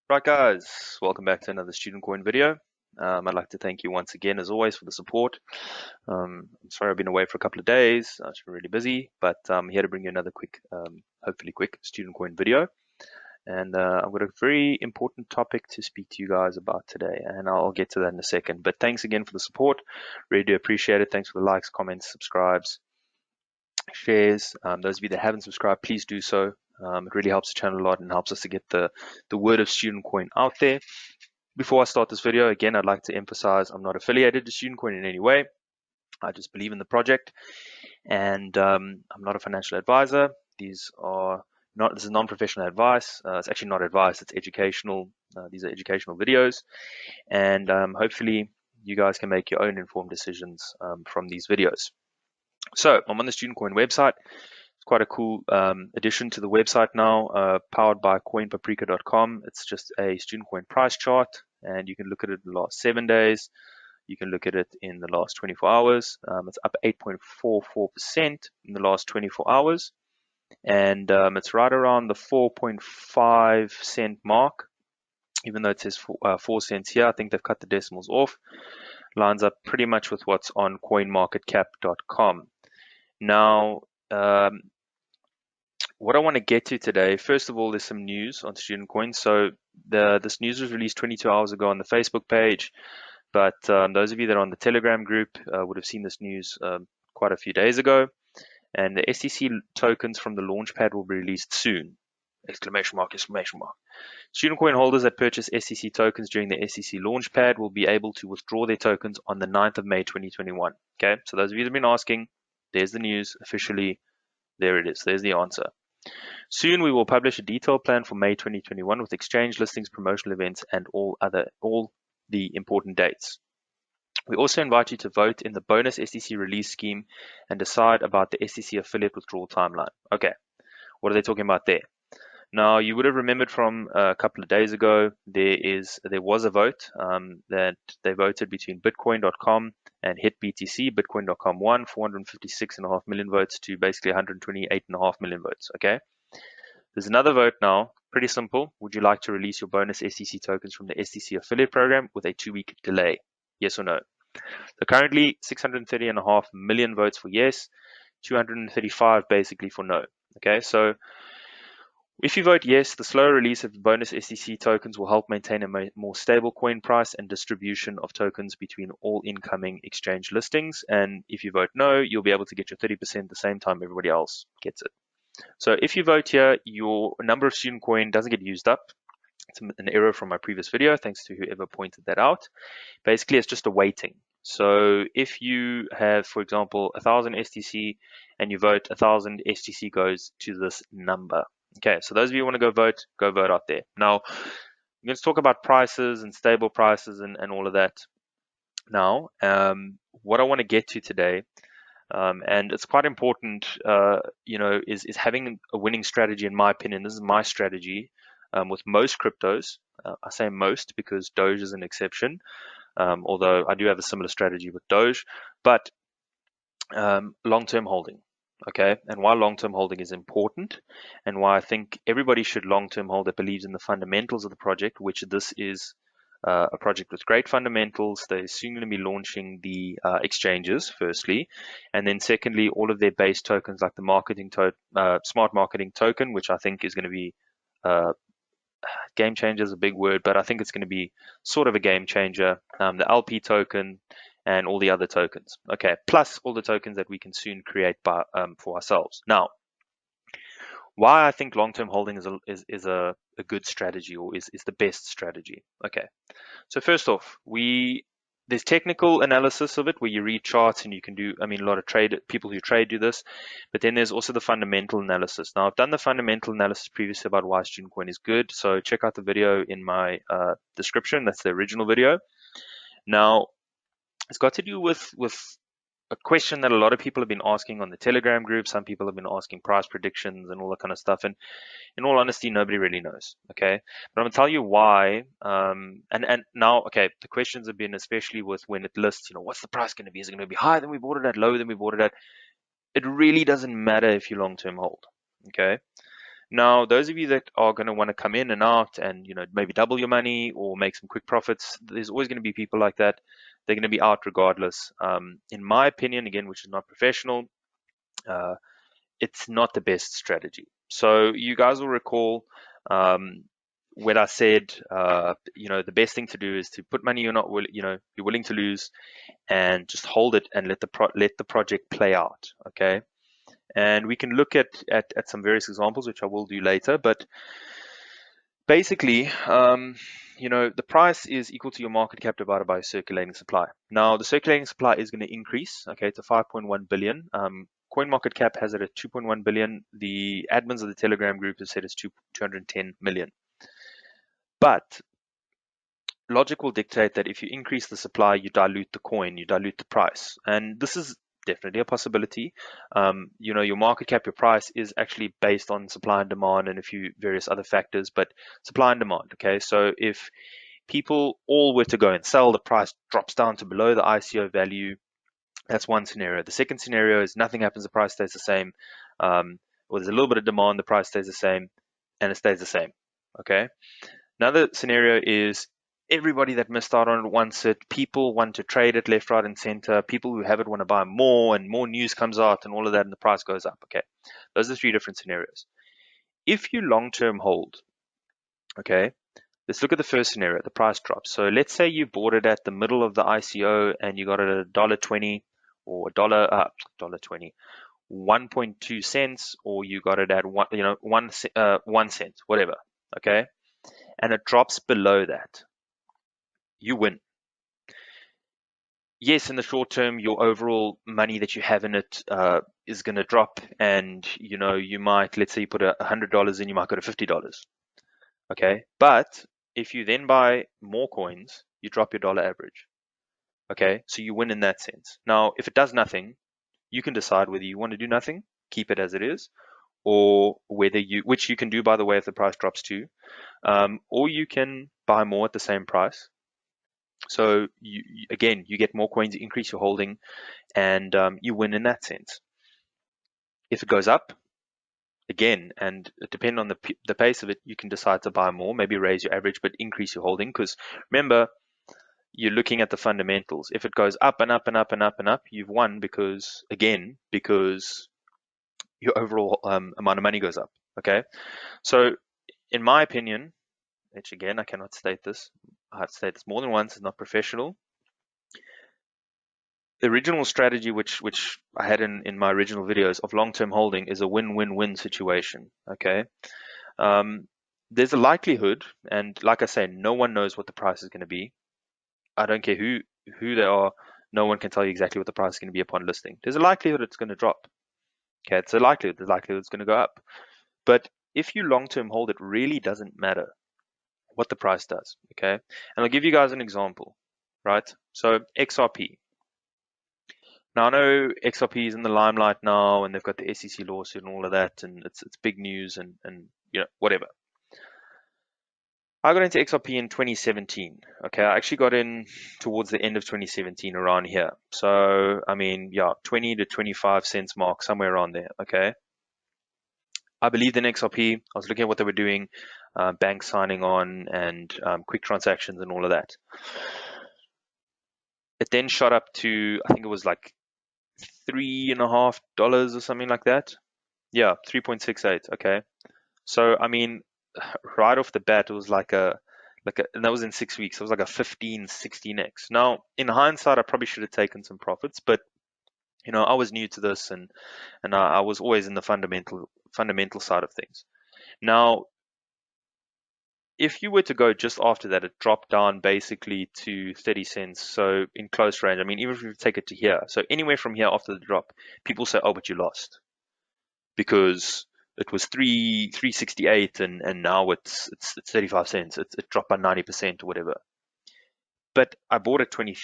Right guys, welcome back to another Student Coin video. I'd like to thank you once again as always for the support. I'm sorry I've been away for a couple of days. I've been really busy, but I'm here to bring you another quick, hopefully quick Student Coin video. And I've got a very important topic to speak to you guys about today, and I'll get to that in a second. But thanks again for the support. Really do appreciate it. Thanks for the likes, comments, subscribes, shares. Those of you that haven't subscribed, please do so. It really helps the channel a lot and helps us to get the word of Student Coin out there. Before I start this video, again, I'd like to emphasize I'm not affiliated to Student Coin in any way. I just believe in the project, and I'm not a financial advisor. This is non-professional advice. It's actually not advice, it's educational. These are educational videos, and hopefully you guys can make your own informed decisions from these videos. So I'm on the Student Coin website. It's quite a cool addition to the website now, powered by coinpaprika.com. It's just a student coin price chart, and you can look at it in the last 7 days. You can look at it in the last 24 hours. It's up 8.44% in the last 24 hours, and it's right around the 4.5 cent mark. Even though it says 4 cents here, I think they've cut the decimals off. Lines up pretty much with what's on coinmarketcap.com. Now, what I want to get to today, first of all, there's some news on Student Coin. So this news was released 22 hours ago on the Facebook page, but those of you that are on the Telegram group would have seen this news quite a few days ago. And the STC tokens from the launchpad will be released soon! Exclamation mark, exclamation mark. Student Coin holders that purchase STC tokens during the STC launchpad will be able to withdraw their tokens on the 9th of May 2021. Okay, so those of you that have been asking, there's the news officially. There it is. There's the answer. Soon we will publish a detailed plan for May 2021 with exchange listings, promotional events, and all the important dates. We also invite you to vote in the bonus STC release scheme and decide about the STC affiliate withdrawal timeline. Okay, what are they talking about there? Now, you would have remembered from a couple of days ago, there was a vote that they voted between Bitcoin.com and HitBTC. Bitcoin.com won 456.5 million votes to basically 128.5 million votes. Okay. There's another vote now. Pretty simple. Would you like to release your bonus STC tokens from the STC affiliate program with a 2-week delay? Yes or no? So currently 630.5 million votes for yes, 235 basically for no. Okay, so if you vote yes, the slower release of bonus STC tokens will help maintain a more stable coin price and distribution of tokens between all incoming exchange listings. And if you vote no, you'll be able to get your 30% the same time everybody else gets it. So if you vote here, your number of student coin doesn't get used up. It's an error from my previous video, thanks to whoever pointed that out. Basically, it's just a weighting. So if you have, for example, 1,000 STC and you vote 1,000 STC goes to this number. Okay, so those of you who want to go vote out there. Now, I'm going to talk about prices and stable prices and all of that now. What I want to get to today, and it's quite important, is having a winning strategy. In my opinion, this is my strategy with most cryptos. I say most because Doge is an exception, although I do have a similar strategy with Doge. But long-term holding, okay? And why long-term holding is important, and why I think everybody should long-term hold that believes in the fundamentals of the project, which this is a project with great fundamentals. They're soon going to be launching the exchanges, firstly, and then secondly, all of their base tokens like the smart marketing token, which I think is going to be game changer is a big word, but I think it's going to be sort of a game changer. The LP token and all the other tokens. Okay, plus all the tokens that we can soon create for ourselves. Now, why I think long-term holding is a good strategy, or is the best strategy. Okay, so first off, there's technical analysis of it where you read charts and you can do, a lot of people who trade do this, but then there's also the fundamental analysis. Now, I've done the fundamental analysis previously about why student coin is good, so check out the video in my description. That's the original video. Now, it's got to do with a question that a lot of people have been asking on the Telegram group. Some people have been asking price predictions and all that kind of stuff. And in all honesty, nobody really knows. Okay, but I'm gonna tell you why. And now, okay, the questions have been, especially with when it lists, what's the price going to be? Is it going to be higher than we bought it at, lower than we bought it at? It really doesn't matter if you long-term hold. Okay. Now, those of you that are going to want to come in and out and, maybe double your money or make some quick profits, there's always going to be people like that. They're going to be out regardless. In my opinion, again, which is not professional, uh, it's not the best strategy. So you guys will recall when I said, the best thing to do is to put money you're not you're willing to lose, and just hold it and let the project play out. Okay. And we can look at some various examples, which I will do later. But basically, the price is equal to your market cap divided by circulating supply. Now, the circulating supply is going to increase, okay, to 5.1 billion. Coin market cap has it at 2.1 billion. The admins of the Telegram group have said it's 210 million. But logic will dictate that if you increase the supply, you dilute the coin, you dilute the price. And this is definitely a possibility. Your market cap, your price is actually based on supply and demand and a few various other factors, but supply and demand. Okay. So if people all were to go and sell, the price drops down to below the ICO value. That's one scenario. The second scenario is nothing happens, the price stays the same. Or there's a little bit of demand, the price stays the same, and it stays the same. Okay. Another scenario is everybody that missed out on it wants it. People want to trade it left, right, and center. People who have it want to buy more, and more news comes out and all of that, and the price goes up. Okay. Those are three different scenarios. If you long-term hold, okay, let's look at the first scenario, the price drops. So let's say you bought it at the middle of the ICO and you got it at $1.20 or $1.20, 1.2 cents, or you got it at 1 cent, whatever. Okay. And it drops below that. You win. Yes, in the short term, your overall money that you have in it is going to drop, and you might, let's say you put $100 in, you might go to $50. Okay, but if you then buy more coins, you drop your dollar average. Okay, so you win in that sense. Now, if it does nothing, you can decide whether you want to do nothing, keep it as it is, or which you can do, by the way, if the price drops too, or you can buy more at the same price. So again, you get more coins, you increase your holding, and you win in that sense. If it goes up, again, and depending on the pace of it, you can decide to buy more, maybe raise your average, but increase your holding. Because remember, you're looking at the fundamentals. If it goes up and up and up and up and up, you've won because your overall amount of money goes up. Okay, so in my opinion, which again, I cannot state this. I have stated this more than once. It's not professional. The original strategy, which I had in my original videos of long-term holding, is a win-win-win situation. Okay, there's a likelihood, and like I say, no one knows what the price is going to be. I don't care who they are. No one can tell you exactly what the price is going to be upon listing. There's a likelihood it's going to drop. Okay, it's a likelihood. The likelihood it's going to go up. But if you long-term hold, it really doesn't matter what the price does. Okay, and I'll give you guys an example. Right. So XRP. Now I know XRP is in the limelight now, and they've got the STC lawsuit and all of that, and it's big news and whatever. I got into XRP in 2017. Okay, I actually got in towards the end of 2017, around here. So I mean, yeah, 20 to 25 cents mark, somewhere around there. Okay, I believed in XRP. I was looking at what they were doing, banks signing on, and quick transactions and all of that. It then shot up to, I think it was like $3.50 or something like that. Yeah, 3.68. Okay. So I mean, right off the bat, it was and that was in 6 weeks. It was like a 15, 16x. Now, in hindsight, I probably should have taken some profits, but I was new to this, and I was always in the fundamental side of things. Now, if you were to go just after that, it dropped down basically to 30 cents. So in close range, I mean, even if you take it to here, so anywhere from here after the drop, people say, "Oh, but you lost," because it was 368 and now it's 35 cents. It dropped by 90% or whatever. But I bought it 20,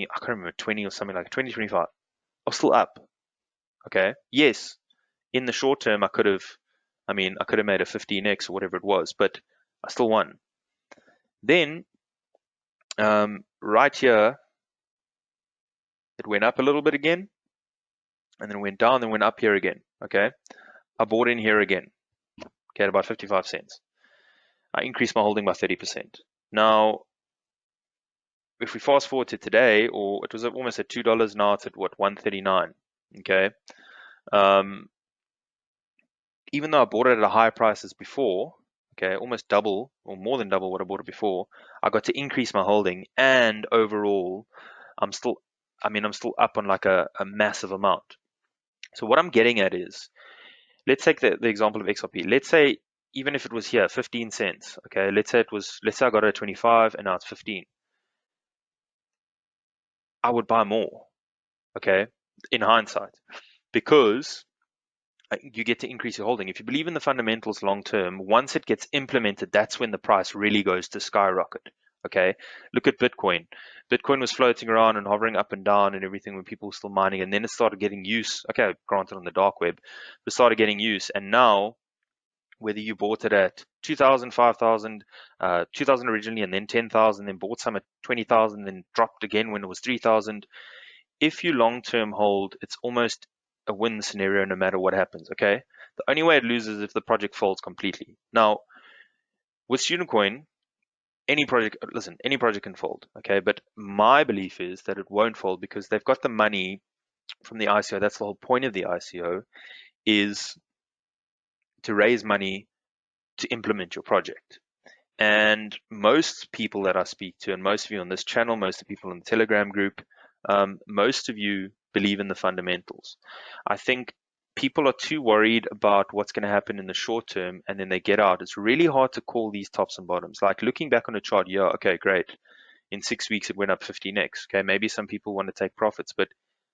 I can't remember, 20 or something like 20, 25. I was still up. Okay. Yes, in the short term, I could have made a 15x or whatever it was, but I still won. Then, right here, it went up a little bit again, and then went down, then went up here again. Okay. I bought in here again. okay, at about 55 cents. I increased my holding by 30%. Now, if we fast forward to today, or it was almost at $2, now it's at what, 139, okay? Um, even though I bought it at a higher price as before, okay, almost double or more than double what I bought it before, I got to increase my holding, and overall, I'm still, I'm still up on like a massive amount. So what I'm getting at is, let's take the example of XRP. Let's say even if it was here 15 cents, okay, let's say I got it at 25 and now it's 15. I would buy more, okay, in hindsight, because you get to increase your holding. If you believe in the fundamentals long term, once it gets implemented, that's when the price really goes to skyrocket. Okay, look at Bitcoin. Bitcoin was floating around and hovering up and down and everything when people were still mining, and then it started getting use. Okay, granted on the dark web, but started getting use, and now whether you bought it at 2,000, 5,000, 2,000 originally, and then 10,000, then bought some at 20,000, then dropped again when it was 3,000. If you long term hold, it's almost a win scenario no matter what happens. Okay, the only way it loses is if the project falls completely. Now, with student coin, any project can fold. Okay, but my belief is that it won't fold because they've got the money from the ICO. That's the whole point of the ICO, is to raise money to implement your project. And most people that I speak to, and most of you on this channel, most of the people in the Telegram group, most of you believe in the fundamentals. I think people are too worried about what's going to happen in the short term, and then they get out. It's really hard to call these tops and bottoms. Like looking back on a chart, yeah, okay, great. In 6 weeks, it went up 15x. Okay, maybe some people want to take profits, but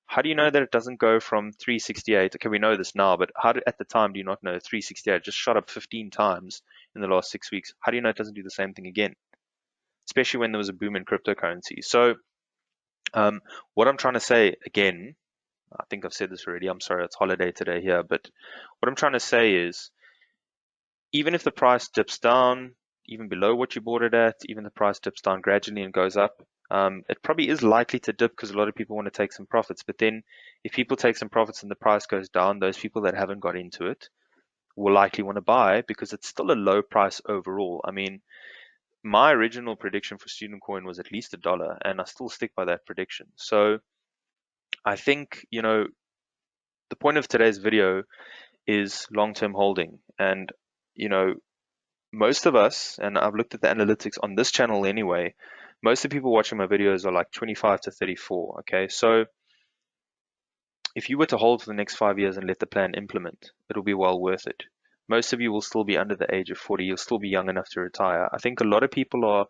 how do you know that it doesn't go from 368? Okay, we know this now, but at the time do you not know 368 just shot up 15 times in the last 6 weeks? How do you know it doesn't do the same thing again? Especially when there was a boom in cryptocurrency. So, what I'm trying to say again, I think I've said this already. I'm sorry, it's holiday today here, but what I'm trying to say is, even if the price dips down, even below what you bought it at, even the price dips down gradually and goes up, it probably is likely to dip because a lot of people want to take some profits. But then, if people take some profits and the price goes down, those people that haven't got into it will likely want to buy because it's still a low price overall. I mean, my original prediction for student coin was at least $1, and I still stick by that prediction. So I think, the point of today's video is long-term holding. And, you know, most of us, and I've looked at the analytics on this channel anyway, most of the people watching my videos are like 25 to 34. Okay, so if you were to hold for the next 5 years and let the plan implement, it'll be well worth it. Most of you will still be under the age of 40. You'll still be young enough to retire. I think a lot of people are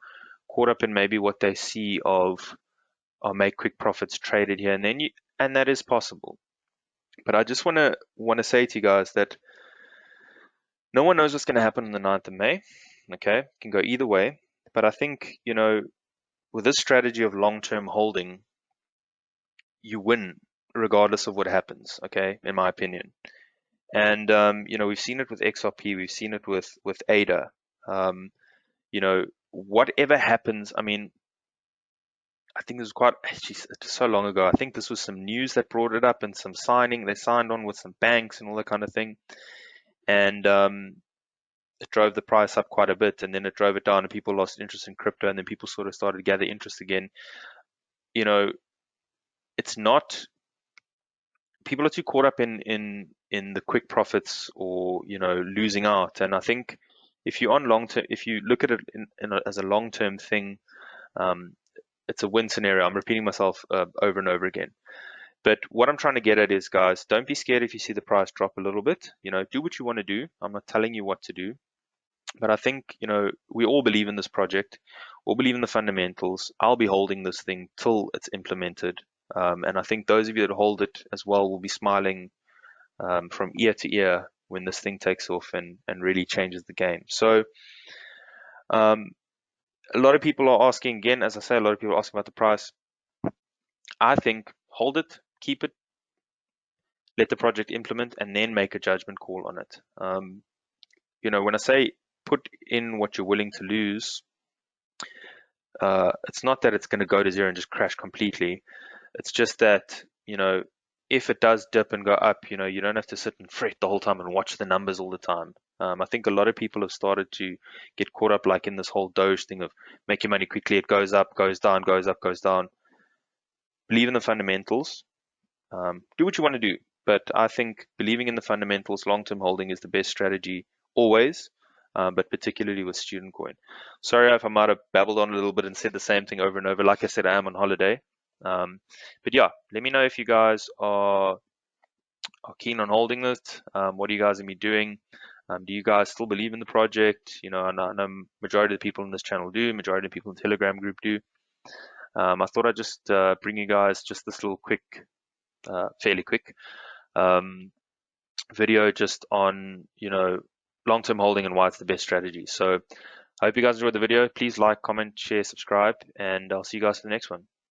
caught up in maybe what they see of make quick profits traded here and then, and that is possible. But I just want to say to you guys that no one knows what's going to happen on the 9th of May. Okay, it can go either way. But I think, with this strategy of long-term holding, you win regardless of what happens. Okay, in my opinion. And we've seen it with XRP, we've seen it with ADA. Whatever happens, I mean, I think this was so long ago. I think this was some news that brought it up and some signing. They signed on with some banks and all that kind of thing. And it drove the price up quite a bit, and then it drove it down, and people lost interest in crypto, and then people sort of started to gather interest again. It's not, people are too caught up in the quick profits or losing out. And I think if you're on long term, if you look at it as a long term thing, it's a win scenario. I'm repeating myself over and over again. But what I'm trying to get at is, guys, don't be scared if you see the price drop a little bit. Do what you want to do. I'm not telling you what to do. But I think, we all believe in this project, all believe in the fundamentals. I'll be holding this thing till it's implemented. And I think those of you that hold it as well will be smiling from ear to ear when this thing takes off and really changes the game. So a lot of people are asking, again, as I say, a lot of people are asking about the price. I think hold it, keep it, let the project implement, and then make a judgment call on it. When I say put in what you're willing to lose, it's not that it's going to go to zero and just crash completely. It's just that, if it does dip and go up, you don't have to sit and fret the whole time and watch the numbers all the time. I think a lot of people have started to get caught up like in this whole Doge thing of make your money quickly. It goes up, goes down, goes up, goes down. Believe in the fundamentals. Do what you want to do, but I think believing in the fundamentals, long-term holding is the best strategy always, but particularly with student coin. Sorry if I might have babbled on a little bit and said the same thing over and over. Like I said, I am on holiday. But yeah, let me know if you guys are keen on holding it. What are you guys gonna be doing? Do you guys still believe in the project? I know majority of the people in this channel do. Majority of the people in the Telegram group do. I thought I'd just bring you guys just this little quick, fairly quick um, video just on long-term holding and why it's the best strategy. So I hope you guys enjoyed the video. Please like, comment, share, subscribe, and I'll see you guys for the next one.